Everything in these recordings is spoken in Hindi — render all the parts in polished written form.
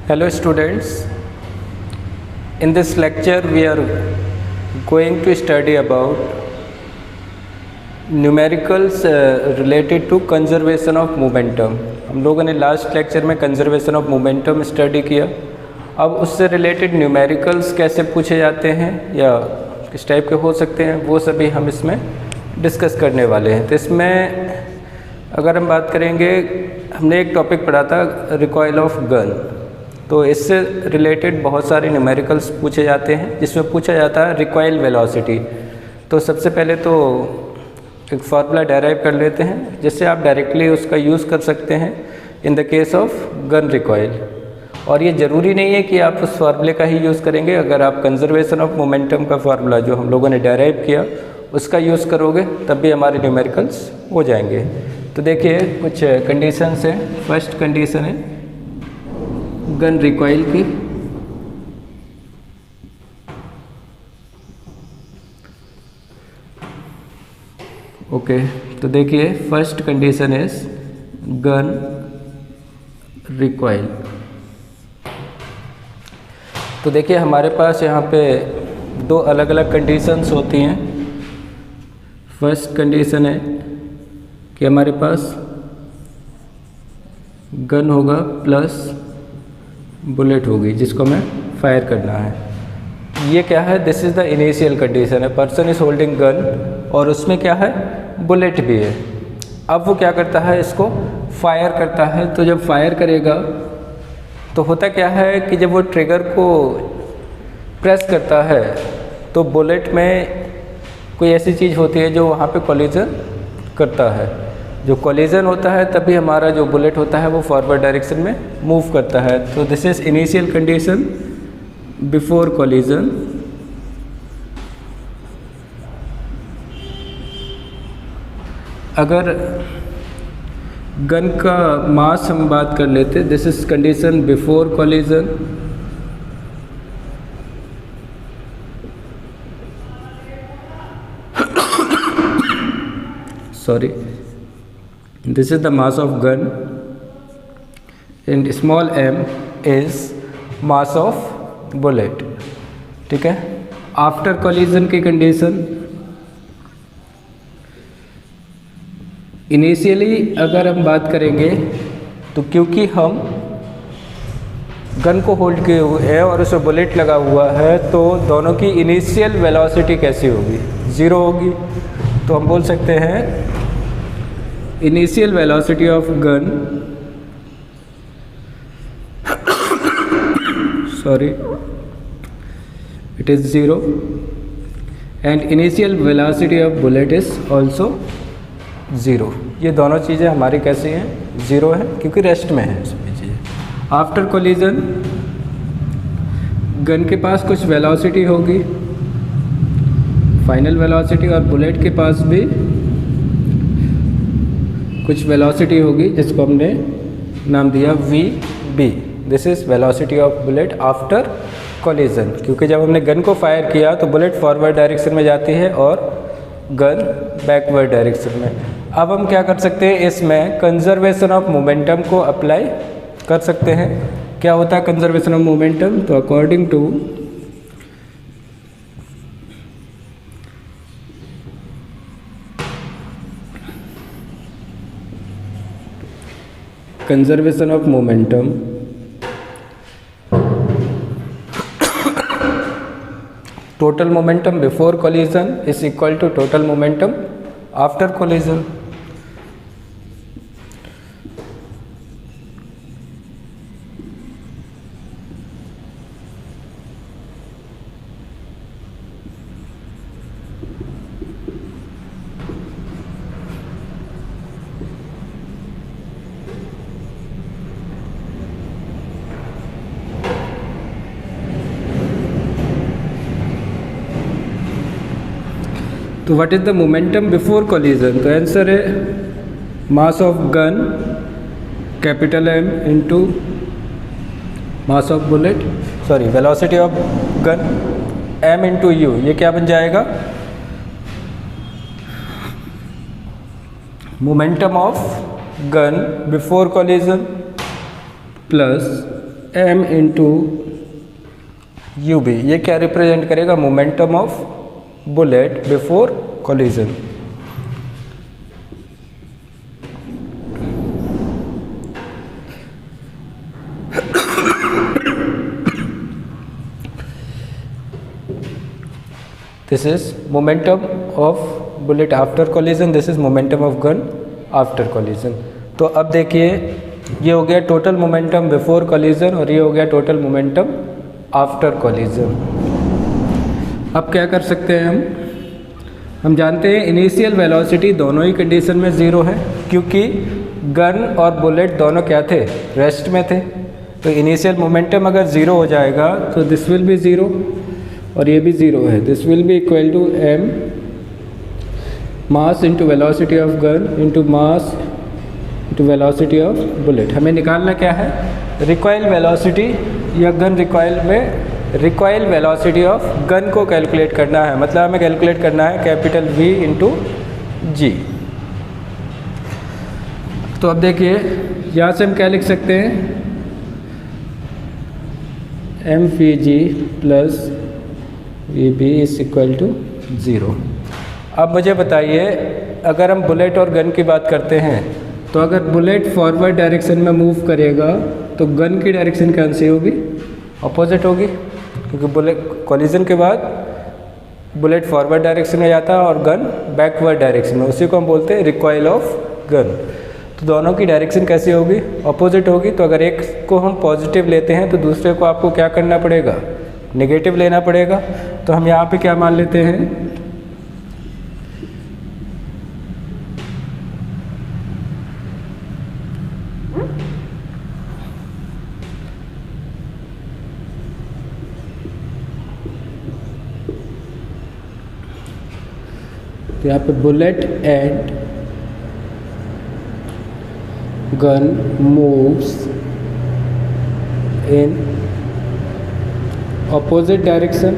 Hello students, in this lecture we are going to study about numericals related to conservation of momentum। हम लोगों ने लास्ट लेक्चर में कंजर्वेशन ऑफ मोमेंटम स्टडी किया। अब उससे रिलेटेड न्यूमेरिकल्स कैसे पूछे जाते हैं या किस टाइप के हो सकते हैं वो सभी हम इसमें डिस्कस करने वाले हैं। तो इसमें अगर हम बात करेंगे, हमने एक टॉपिक पढ़ा था रिकॉइल ऑफ गन, तो इससे रिलेटेड बहुत सारे न्यूमेरिकल्स पूछे जाते हैं जिसमें पूछा जाता है रिकॉइल वेलोसिटी। तो सबसे पहले तो एक फार्मूला डेराइव कर लेते हैं जिससे आप डायरेक्टली उसका यूज़ कर सकते हैं in the case of gun recoil. और ये ज़रूरी नहीं है कि आप उस फार्मूले का ही यूज़ करेंगे। अगर आप कंजर्वेशन ऑफ मोमेंटम का फार्मूला जो हम लोगों ने डेराइव किया उसका यूज़ करोगे तब भी हमारे न्यूमेरिकल्स हो जाएंगे। तो देखिए कुछ कंडीशंस हैं। फर्स्ट कंडीशन है गन रिकॉइल की। ओके, तो देखिए first condition is gun recoil. तो देखिए हमारे पास यहाँ पे दो अलग अलग कंडीशंस होती हैं। फर्स्ट कंडीशन है कि हमारे पास गन होगा प्लस बुलेट होगी जिसको हमें फायर करना है। ये क्या है? This is the initial condition है। पर्सन इज होल्डिंग गन और उसमें क्या है? बुलेट भी है। अब वो क्या करता है? इसको फायर करता है। तो जब फायर करेगा तो होता क्या है कि जब वो ट्रिगर को प्रेस करता है तो बुलेट में कोई ऐसी चीज़ होती है जो वहाँ पे कोलिजन करता है। जो कोलिजन होता है तभी हमारा जो बुलेट होता है वो फॉरवर्ड डायरेक्शन में मूव करता है। तो this is initial condition before collision. अगर गन का मास हम बात कर लेते, this is condition before collision. Sorry, this is the mass of gun and small m is mass of bullet। ठीक है। आफ्टर कोलिजन की कंडीशन, इनिशियली अगर हम बात करेंगे तो क्योंकि हम गन को होल्ड किए हुए हैं और उसमें बुलेट लगा हुआ है तो दोनों की इनिशियल वेलोसिटी कैसी होगी? ज़ीरो होगी। तो हम बोल सकते हैं initial velocity of gun sorry it is 0 and initial velocity of bullet is also 0। ये दोनों चीज़ें हमारी कैसी हैं? 0 है क्योंकि रेस्ट में है सभी चीज़ें। आफ्टर कोलिजन गन के पास कुछ वेलोसिटी होगी, फाइनल वेलोसिटी, और बुलेट के पास भी कुछ वेलोसिटी होगी जिसको हमने नाम दिया VB। This is velocity of bullet after collision. क्योंकि जब हमने गन को फायर किया तो बुलेट फॉरवर्ड डायरेक्शन में जाती है और गन बैकवर्ड डायरेक्शन में। अब हम क्या कर सकते हैं? इसमें कंजर्वेशन ऑफ मोमेंटम को अप्लाई कर सकते हैं। क्या होता है कंजर्वेशन ऑफ मोमेंटम? तो according to conservation of momentum total momentum before collision is equal to total momentum after collision। तो what is the momentum before collision? तो आंसर है mass of gun capital M into mass of bullet, sorry velocity of gun M into U। ये क्या बन जाएगा? Momentum of gun before collision plus m into u b, ये क्या रिप्रेजेंट करेगा? Momentum of bullet before collision. This is momentum of bullet after collision, this is momentum of gun after collision। तो अब देखिए ये हो गया टोटल मोमेंटम बिफोर कोलिजन और ये हो गया टोटल मोमेंटम आफ्टर कोलिजन। अब क्या कर सकते हैं हम जानते हैं इनिशियल वेलोसिटी दोनों ही कंडीशन में ज़ीरो है, क्योंकि गन और बुलेट दोनों क्या थे? रेस्ट में थे। तो इनिशियल मोमेंटम अगर ज़ीरो हो जाएगा तो दिस विल बी ज़ीरो और ये भी ज़ीरो है। This will be equal to m mass into velocity of gun into mass into velocity of bullet. हमें निकालना क्या है? रिकॉइल वेलोसिटी या गन रिकॉइल में रिकॉइल वेलोसिटी ऑफ गन को कैलकुलेट करना है, मतलब हमें कैलकुलेट करना है कैपिटल V इंटू जी। तो अब देखिए यहाँ से हम क्या लिख सकते हैं? M v g plus v b is equal to zero. अब मुझे बताइए अगर हम बुलेट और गन की बात करते हैं तो अगर बुलेट फॉरवर्ड डायरेक्शन में मूव करेगा तो गन की डायरेक्शन कौन सी होगी? अपोजिट होगी, क्योंकि बुलेट कोलिजन के बाद बुलेट फॉरवर्ड डायरेक्शन में जाता है और गन बैकवर्ड डायरेक्शन में, उसी को हम बोलते हैं रिकॉइल ऑफ गन। तो दोनों की डायरेक्शन कैसी होगी? अपोजिट होगी। तो अगर एक को हम पॉजिटिव लेते हैं तो दूसरे को आपको क्या करना पड़ेगा? नेगेटिव लेना पड़ेगा। तो हम यहाँ पे क्या मान लेते हैं? तो यहाँ पे bullet and gun moves in opposite direction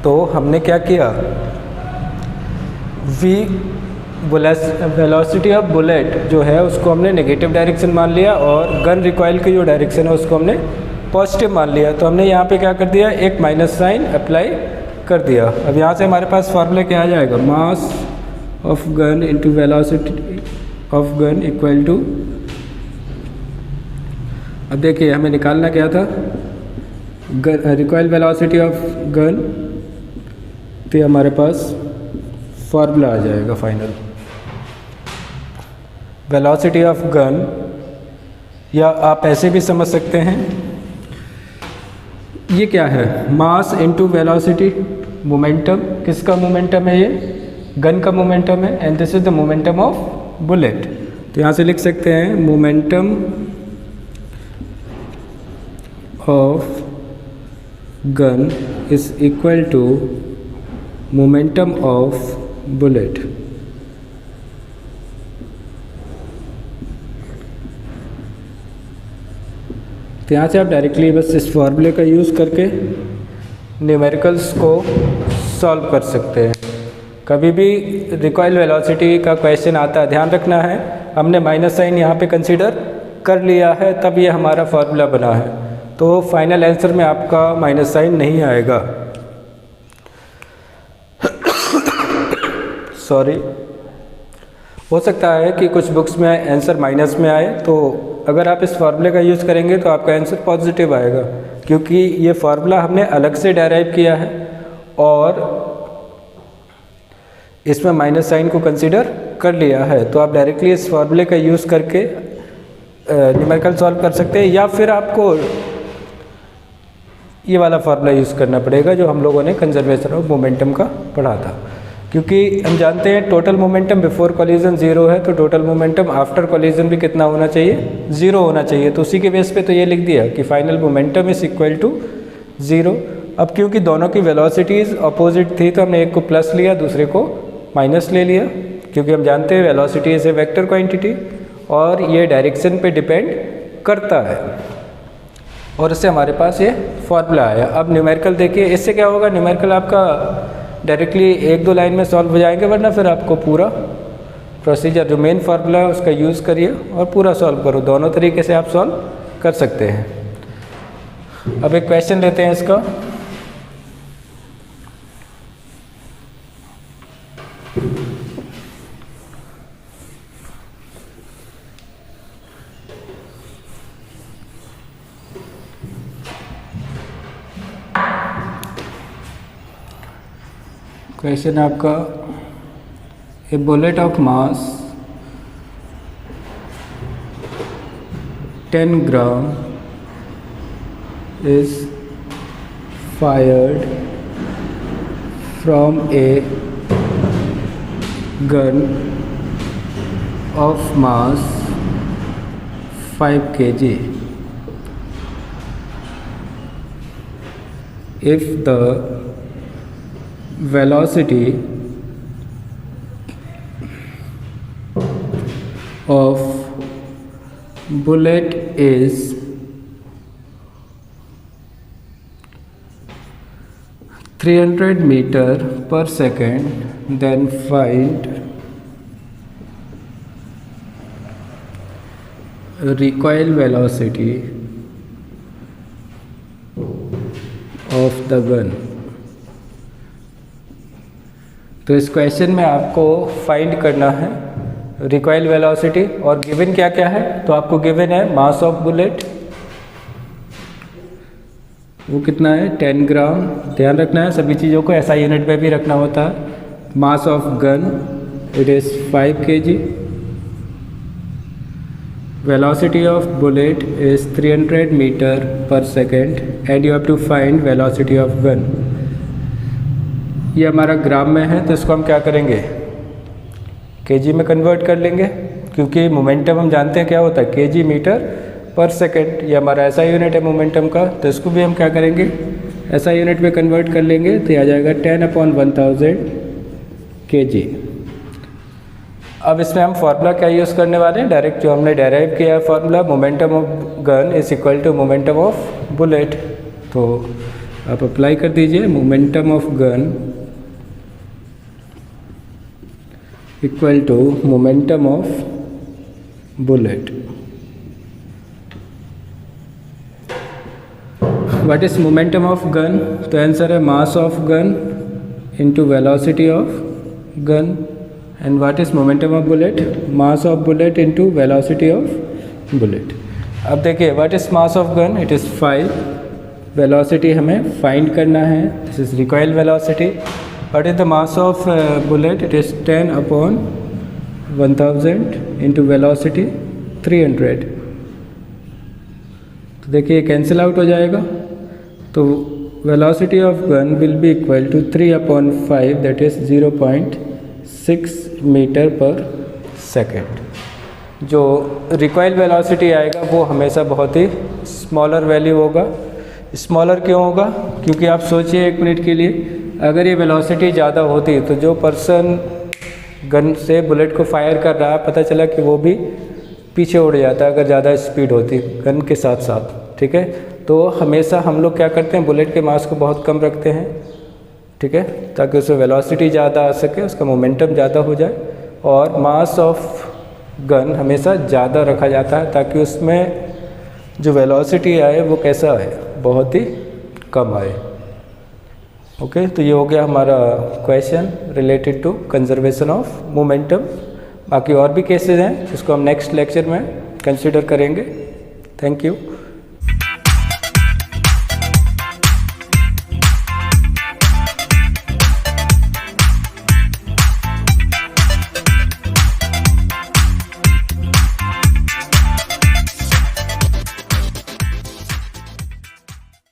तो हमने क्या किया? V वेलोसिटी ऑफ बुलेट जो है उसको हमने नेगेटिव डायरेक्शन मान लिया और गन रिकॉइल की जो डायरेक्शन है उसको हमने पॉजिटिव मान लिया। तो हमने यहाँ पे क्या कर दिया? एक माइनस साइन अप्लाई कर दिया। अब यहाँ से हमारे पास फॉर्मूला क्या आ जाएगा? Mass of gun into velocity of gun equal to, अब देखिए हमें निकालना क्या था? रिकॉइल वेलोसिटी ऑफ गन, तो हमारे पास फॉर्मूला आ जाएगा फाइनल। वेलोसिटी ऑफ गन, या आप ऐसे भी समझ सकते हैं ये क्या है? मास इंटू वेलोसिटी, मोमेंटम, किसका मोमेंटम है? ये गन का मोमेंटम है and this is the momentum of bullet. तो यहाँ से लिख सकते हैं momentum of gun is equal to momentum of bullet. तो यहाँ से आप डायरेक्टली बस इस फॉर्मूले का यूज़ करके न्यूमेरिकल्स को सॉल्व कर सकते हैं। कभी भी रिकॉइल वेलोसिटी का क्वेश्चन आता है, ध्यान रखना है हमने माइनस साइन यहाँ पे कंसीडर कर लिया है, तब ये हमारा फार्मूला बना है। तो फाइनल आंसर में आपका माइनस साइन नहीं आएगा। सॉरी, हो सकता है कि कुछ बुक्स में आंसर माइनस में आए, तो अगर आप इस फार्मूले का यूज़ करेंगे तो आपका आंसर पॉजिटिव आएगा, क्योंकि ये फार्मूला हमने अलग से डेराइव किया है और इसमें माइनस साइन को कंसीडर कर लिया है। तो आप डायरेक्टली इस फार्मूले का यूज़ करके न्यूमेरिकल सॉल्व कर सकते हैं, या फिर आपको ये वाला फार्मूला यूज़ करना पड़ेगा जो हम लोगों ने कंजर्वेशन ऑफ मोमेंटम का पढ़ा था। क्योंकि हम जानते हैं total momentum before collision zero है, तो टोटल मोमेंटम आफ्टर कोलिजन भी कितना होना चाहिए? ज़ीरो होना चाहिए। तो उसी के बेस पे तो ये लिख दिया कि final momentum is equal to zero. अब क्योंकि दोनों की वेलोसिटीज़ अपोजिट थी तो हमने एक को प्लस लिया, दूसरे को माइनस ले लिया, क्योंकि हम जानते हैं velocity is a vector quantity और ये डायरेक्शन पे डिपेंड करता है, और इससे हमारे पास ये फार्मूला आया। अब न्यूमेरिकल देखिए, इससे क्या होगा? न्यूमेरिकल आपका डायरेक्टली एक दो लाइन में सॉल्व हो जाएंगे, वरना फिर आपको पूरा प्रोसीजर जो मेन फार्मूला है उसका यूज़ करिए और पूरा सॉल्व करो। दोनों तरीके से आप सॉल्व कर सकते हैं। अब एक क्वेश्चन लेते हैं इसका। क्वेश्चन है आपका, a bullet of mass 10 gram is fired from a gun of mass 5 kg. If the velocity of bullet is 300 meter per second, then find recoil velocity of the gun. तो इस क्वेश्चन में आपको फाइंड करना है रिकॉइल वेलोसिटी, और गिवन क्या क्या है, तो आपको गिवन है मास ऑफ बुलेट, वो कितना है 10 ग्राम। ध्यान रखना है सभी चीज़ों को ऐसा यूनिट में भी रखना होता है। Mass of gun it is 5 kg, velocity of bullet is 300 metre पर second, and you have to find velocity of gun. ये हमारा ग्राम में है तो इसको हम क्या करेंगे केजी में कन्वर्ट कर लेंगे, क्योंकि मोमेंटम हम जानते हैं क्या होता है केजी मीटर पर सेकेंड। ये हमारा ऐसा यूनिट है मोमेंटम का, तो इसको भी हम क्या करेंगे ऐसा यूनिट में कन्वर्ट कर लेंगे, तो आ जाएगा 10/1000 kg। अब इसमें हम फार्मूला क्या यूज़ करने वाले हैं, डायरेक्ट जो हमने डेराइव किया है formula, momentum of gun is equal to momentum of bullet. तो आप अप्लाई कर दीजिए, momentum of gun equal to momentum of bullet. What is momentum of gun, तो आंसर है mass of gun into velocity of gun, and what is momentum of bullet, mass of bullet into velocity of bullet. अब देखिए what is mass of gun, it is 5, velocity हमें फाइंड करना है, this is recoil velocity. What is the mass of bullet, it is 10/1000 into velocity 300। तो देखिए कैंसिल आउट हो जाएगा, तो velocity of gun will be equal to 3/5, that is 0.6 metre पर सेकेंड। जो रिकॉइल वेलोसिटी आएगा वो हमेशा बहुत ही स्मॉलर वैल्यू होगा। स्मॉलर क्यों होगा, क्योंकि आप सोचिए एक मिनट के लिए, अगर ये वेलोसिटी ज़्यादा होती तो जो पर्सन गन से बुलेट को फायर कर रहा है पता चला कि वो भी पीछे उड़ जाता अगर ज़्यादा स्पीड होती गन के साथ साथ, ठीक है। तो हमेशा हम लोग क्या करते हैं, बुलेट के मास को बहुत कम रखते हैं, ठीक है, ताकि उसमें वेलोसिटी ज़्यादा आ सके, उसका मोमेंटम ज़्यादा हो जाए, और मास ऑफ गन हमेशा ज़्यादा रखा जाता है ताकि उसमें जो वेलोसिटी आए वो कैसा आए, बहुत ही कम आए। ओके, तो ये हो गया हमारा question related to conservation of momentum. बाकी और भी केसेस हैं जिसको हम नेक्स्ट लेक्चर में कंसिडर करेंगे। Thank you.